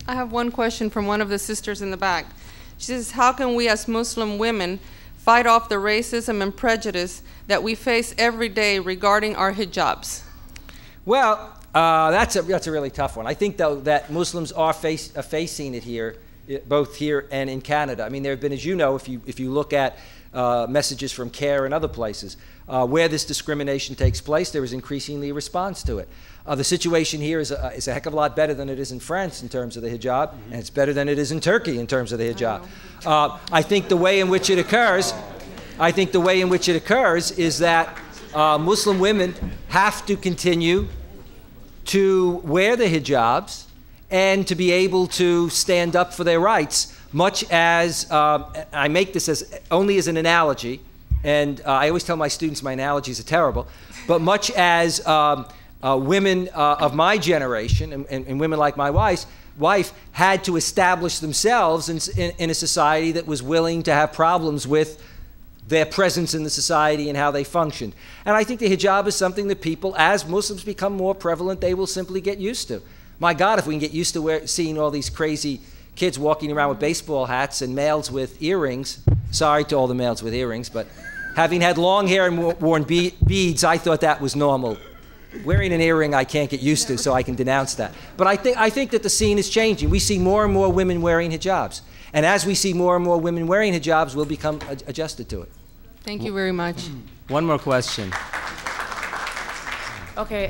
I have one question from one of the sisters in the back. She says, how can we as Muslim women fight off the racism and prejudice that we face every day regarding our hijabs? Well, that's a really tough one. I think, though, that Muslims are facing it here, both here and in Canada. I mean, there have been, as you know, if you look at messages from CARE and other places, where this discrimination takes place, there is increasingly a response to it. The situation here is a heck of a lot better than it is in France in terms of the hijab, and it's better than it is in Turkey in terms of the hijab. I think the way in which it occurs, is that Muslim women have to continue to wear the hijabs and to be able to stand up for their rights, much as, I make this only as an analogy, and I always tell my students my analogies are terrible, but much as women of my generation and women like my wife had to establish themselves in a society that was willing to have problems with their presence in the society and how they functioned. And I think the hijab is something that people, as Muslims become more prevalent, they will simply get used to. My God, if we can get used to seeing all these crazy kids walking around with baseball hats and males with earrings. Sorry to all the males with earrings, but having had long hair and worn beads, I thought that was normal. Wearing an earring I can't get used to, so I can denounce that. But I think that the scene is changing. We see more and more women wearing hijabs. And as we see more and more women wearing hijabs, we'll become adjusted to it. Thank you very much. One more question. Okay,